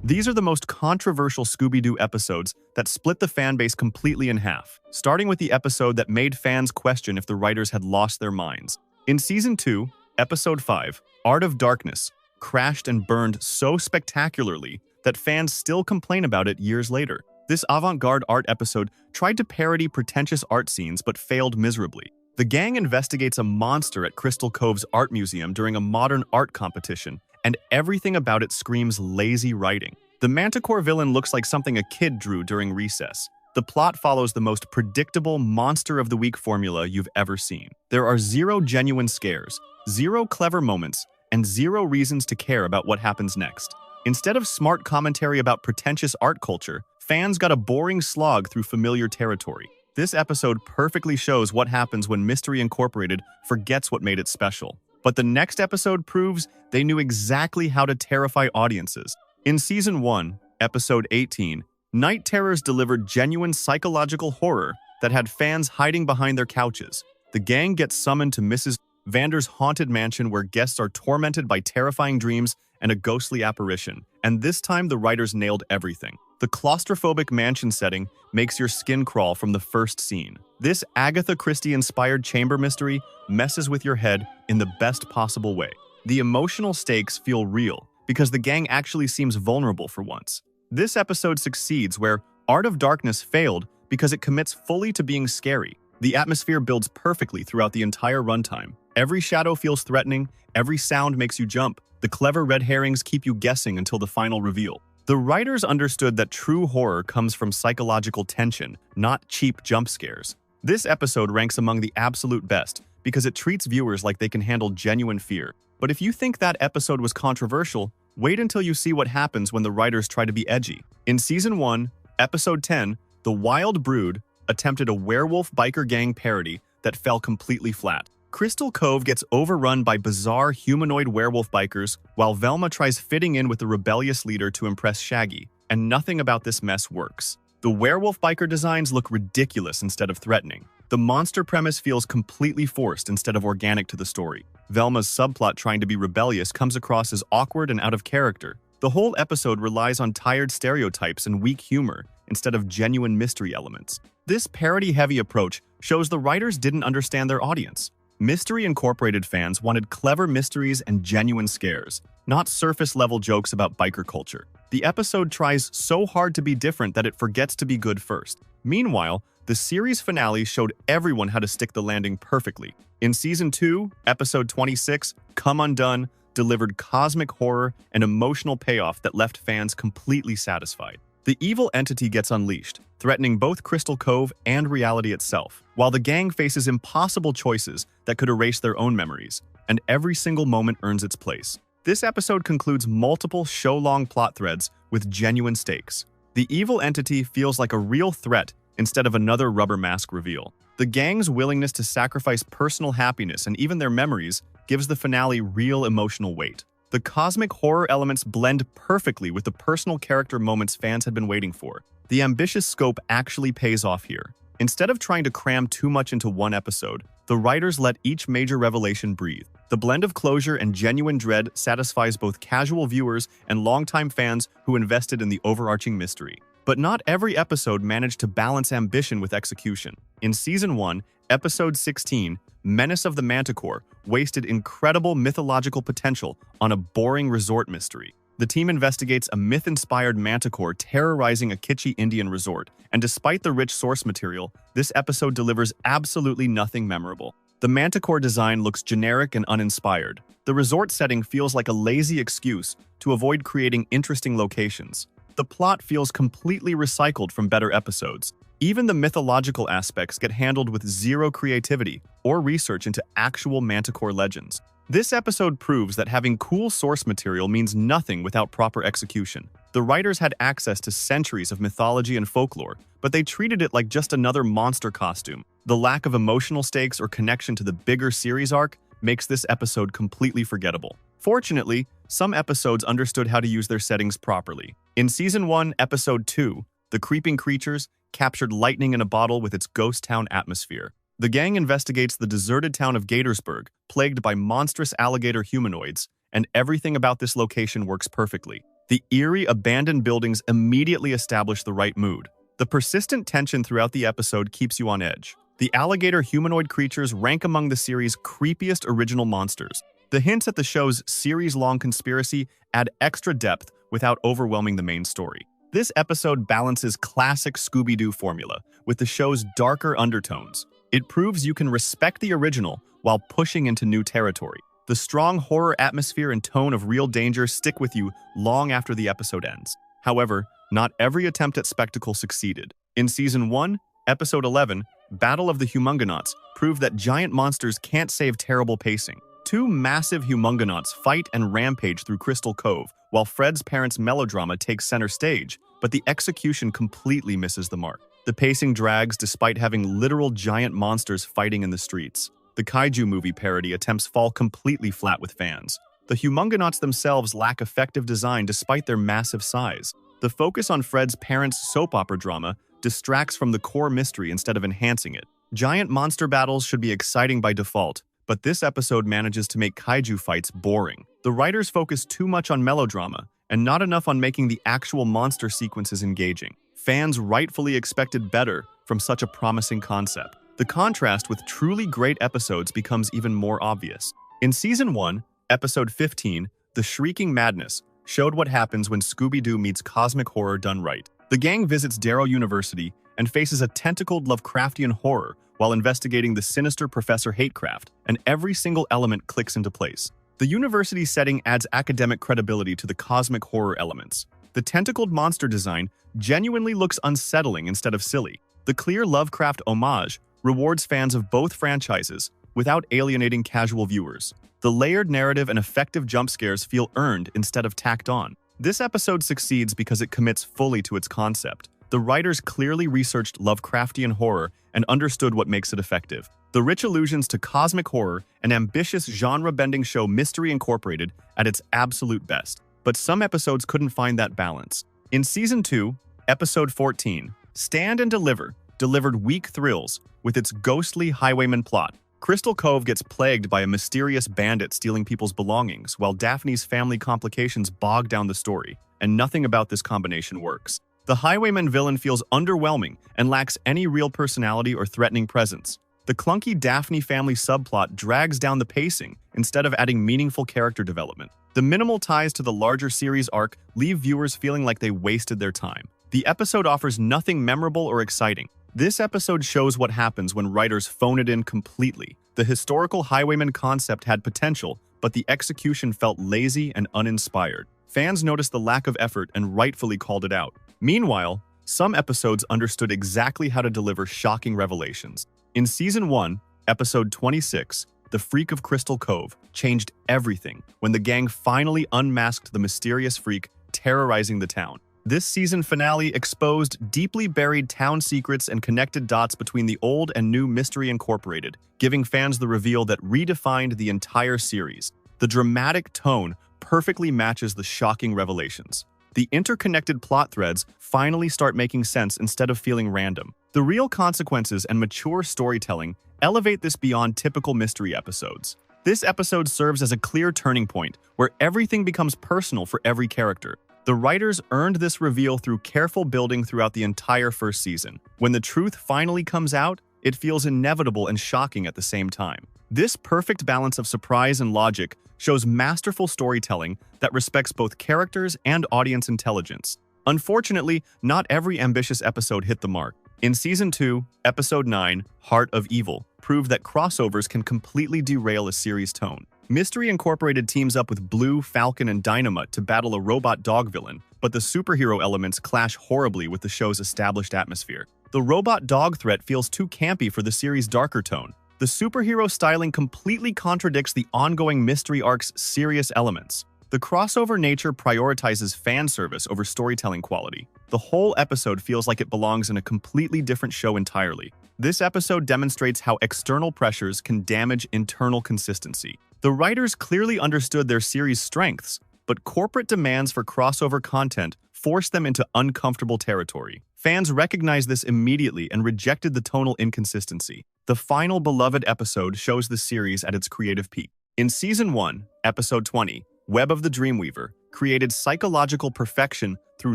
These are the most controversial Scooby-Doo episodes that split the fan base completely in half, starting with the episode that made fans question if the writers had lost their minds. In Season 2, Episode 5, Art of Darkness, crashed and burned so spectacularly that fans still complain about it years later. This avant-garde art episode tried to parody pretentious art scenes but failed miserably. The gang investigates a monster at Crystal Cove's art museum during a modern art competition, and everything about it screams lazy writing. The Manticore villain looks like something a kid drew during recess. The plot follows the most predictable Monster of the Week formula you've ever seen. There are zero genuine scares, zero clever moments, and zero reasons to care about what happens next. Instead of smart commentary about pretentious art culture, fans got a boring slog through familiar territory. This episode perfectly shows what happens when Mystery Incorporated forgets what made it special. But the next episode proves they knew exactly how to terrify audiences. In Season 1, Episode 18, Night Terrors delivered genuine psychological horror that had fans hiding behind their couches. The gang gets summoned to Mrs. Vander's haunted mansion where guests are tormented by terrifying dreams and a ghostly apparition. And this time the writers nailed everything. The claustrophobic mansion setting makes your skin crawl from the first scene. This Agatha Christie-inspired chamber mystery messes with your head in the best possible way. The emotional stakes feel real because the gang actually seems vulnerable for once. This episode succeeds where Art of Darkness failed because it commits fully to being scary. The atmosphere builds perfectly throughout the entire runtime. Every shadow feels threatening, every sound makes you jump. The clever red herrings keep you guessing until the final reveal. The writers understood that true horror comes from psychological tension, not cheap jump scares. This episode ranks among the absolute best because it treats viewers like they can handle genuine fear. But if you think that episode was controversial, wait until you see what happens when the writers try to be edgy. In Season 1, Episode 10, The Wild Brood attempted a werewolf biker gang parody that fell completely flat. Crystal Cove gets overrun by bizarre humanoid werewolf bikers, while Velma tries fitting in with the rebellious leader to impress Shaggy, and nothing about this mess works. The werewolf biker designs look ridiculous instead of threatening. The monster premise feels completely forced instead of organic to the story. Velma's subplot trying to be rebellious comes across as awkward and out of character. The whole episode relies on tired stereotypes and weak humor instead of genuine mystery elements. This parody-heavy approach shows the writers didn't understand their audience. Mystery Incorporated fans wanted clever mysteries and genuine scares, not surface-level jokes about biker culture. The episode tries so hard to be different that it forgets to be good first. Meanwhile, the series finale showed everyone how to stick the landing perfectly. In Season 2, Episode 26, Come Undone, delivered cosmic horror and emotional payoff that left fans completely satisfied. The evil entity gets unleashed, threatening both Crystal Cove and reality itself, while the gang faces impossible choices that could erase their own memories, and every single moment earns its place. This episode concludes multiple show-long plot threads with genuine stakes. The evil entity feels like a real threat instead of another rubber mask reveal. The gang's willingness to sacrifice personal happiness and even their memories gives the finale real emotional weight. The cosmic horror elements blend perfectly with the personal character moments fans had been waiting for. The ambitious scope actually pays off here. Instead of trying to cram too much into one episode, the writers let each major revelation breathe. The blend of closure and genuine dread satisfies both casual viewers and longtime fans who invested in the overarching mystery. But not every episode managed to balance ambition with execution. In Season 1, Episode 16, Menace of the Manticore wasted incredible mythological potential on a boring resort mystery. The team investigates a myth-inspired manticore terrorizing a kitschy Indian resort, and despite the rich source material, this episode delivers absolutely nothing memorable. The manticore design looks generic and uninspired. The resort setting feels like a lazy excuse to avoid creating interesting locations. The plot feels completely recycled from better episodes. Even the mythological aspects get handled with zero creativity or research into actual manticore legends. This episode proves that having cool source material means nothing without proper execution. The writers had access to centuries of mythology and folklore, but they treated it like just another monster costume. The lack of emotional stakes or connection to the bigger series arc makes this episode completely forgettable. Fortunately, some episodes understood how to use their settings properly. In Season 1, Episode 2, The Creeping Creatures captured lightning in a bottle with its ghost town atmosphere. The gang investigates the deserted town of Gatorsburg, plagued by monstrous alligator humanoids, and everything about this location works perfectly. The eerie, abandoned buildings immediately establish the right mood. The persistent tension throughout the episode keeps you on edge. The alligator humanoid creatures rank among the series' creepiest original monsters. The hints at the show's series-long conspiracy add extra depth without overwhelming the main story. This episode balances classic Scooby-Doo formula with the show's darker undertones. It proves you can respect the original while pushing into new territory. The strong horror atmosphere and tone of real danger stick with you long after the episode ends. However, not every attempt at spectacle succeeded. In Season 1, Episode 11, Battle of the Humungonauts, proved that giant monsters can't save terrible pacing. Two massive humungonauts fight and rampage through Crystal Cove, while Fred's parents' melodrama takes center stage, but the execution completely misses the mark. The pacing drags despite having literal giant monsters fighting in the streets. The kaiju movie parody attempts fall completely flat with fans. The humungonauts themselves lack effective design despite their massive size. The focus on Fred's parents' soap opera drama distracts from the core mystery instead of enhancing it. Giant monster battles should be exciting by default, but this episode manages to make kaiju fights boring. The writers focus too much on melodrama and not enough on making the actual monster sequences engaging. Fans rightfully expected better from such a promising concept. The contrast with truly great episodes becomes even more obvious. In Season 1, Episode 15, The Shrieking Madness, showed what happens when Scooby-Doo meets cosmic horror done right. The gang visits Darrow University and faces a tentacled Lovecraftian horror while investigating the sinister Professor Hatecraft, and every single element clicks into place. The university setting adds academic credibility to the cosmic horror elements. The tentacled monster design genuinely looks unsettling instead of silly. The clear Lovecraft homage rewards fans of both franchises without alienating casual viewers. The layered narrative and effective jump scares feel earned instead of tacked on. This episode succeeds because it commits fully to its concept. The writers clearly researched Lovecraftian horror and understood what makes it effective. The rich allusions to cosmic horror and ambitious genre-bending show Mystery Incorporated at its absolute best. But some episodes couldn't find that balance. In Season 2, Episode 14, Stand and Deliver delivered weak thrills with its ghostly highwayman plot. Crystal Cove gets plagued by a mysterious bandit stealing people's belongings, while Daphne's family complications bog down the story, and nothing about this combination works. The highwayman villain feels underwhelming and lacks any real personality or threatening presence. The clunky Daphne family subplot drags down the pacing instead of adding meaningful character development. The minimal ties to the larger series arc leave viewers feeling like they wasted their time. The episode offers nothing memorable or exciting. This episode shows what happens when writers phone it in completely. The historical highwayman concept had potential, but the execution felt lazy and uninspired. Fans noticed the lack of effort and rightfully called it out. Meanwhile, some episodes understood exactly how to deliver shocking revelations. In Season 1, Episode 26, The Freak of Crystal Cove changed everything when the gang finally unmasked the mysterious freak terrorizing the town. This season finale exposed deeply buried town secrets and connected dots between the old and new Mystery Incorporated, giving fans the reveal that redefined the entire series. The dramatic tone perfectly matches the shocking revelations. The interconnected plot threads finally start making sense instead of feeling random. The real consequences and mature storytelling elevate this beyond typical mystery episodes. This episode serves as a clear turning point where everything becomes personal for every character. The writers earned this reveal through careful building throughout the entire first season. When the truth finally comes out, it feels inevitable and shocking at the same time. This perfect balance of surprise and logic shows masterful storytelling that respects both characters and audience intelligence. Unfortunately, not every ambitious episode hit the mark. In Season 2, Episode 9, Heart of Evil, proved that crossovers can completely derail a series' tone. Mystery Incorporated teams up with Blue, Falcon, and Dynamite to battle a robot dog villain, but the superhero elements clash horribly with the show's established atmosphere. The robot dog threat feels too campy for the series' darker tone. The superhero styling completely contradicts the ongoing mystery arc's serious elements. The crossover nature prioritizes fan service over storytelling quality. The whole episode feels like it belongs in a completely different show entirely. This episode demonstrates how external pressures can damage internal consistency. The writers clearly understood their series' strengths, but corporate demands for crossover content forced them into uncomfortable territory. Fans recognized this immediately and rejected the tonal inconsistency. The final beloved episode shows the series at its creative peak. In Season 1, Episode 20, Web of the Dreamweaver, created psychological perfection through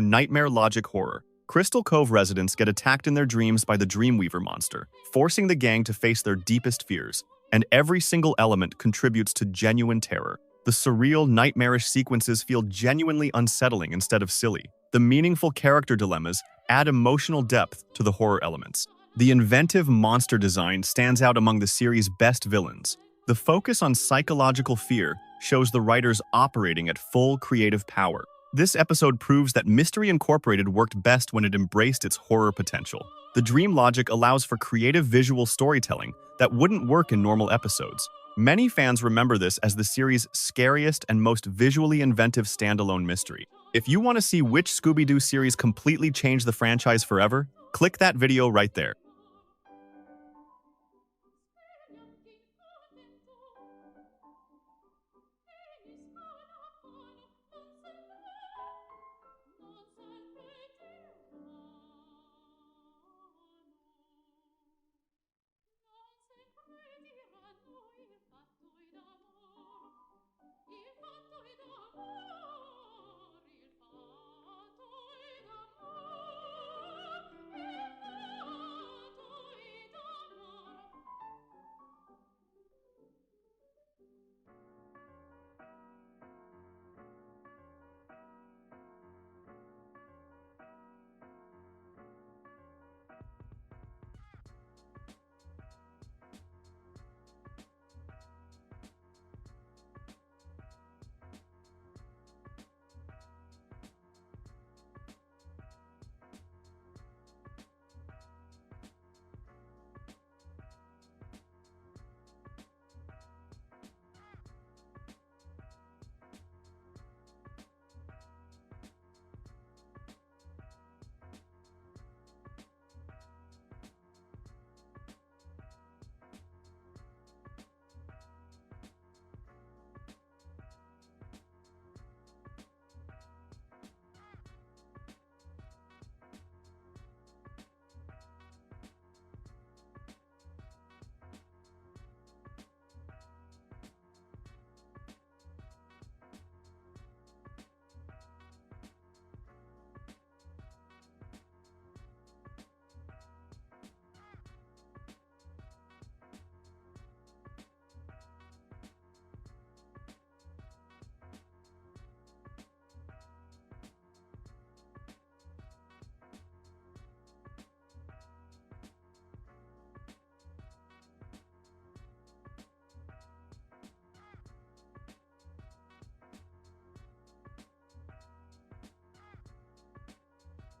nightmare logic horror. Crystal Cove residents get attacked in their dreams by the Dreamweaver monster, forcing the gang to face their deepest fears. And every single element contributes to genuine terror. The surreal, nightmarish sequences feel genuinely unsettling instead of silly. The meaningful character dilemmas add emotional depth to the horror elements. The inventive monster design stands out among the series' best villains. The focus on psychological fear shows the writers operating at full creative power. This episode proves that Mystery Incorporated worked best when it embraced its horror potential. The dream logic allows for creative visual storytelling that wouldn't work in normal episodes. Many fans remember this as the series' scariest and most visually inventive standalone mystery. If you want to see which Scooby-Doo series completely changed the franchise forever, click that video right there.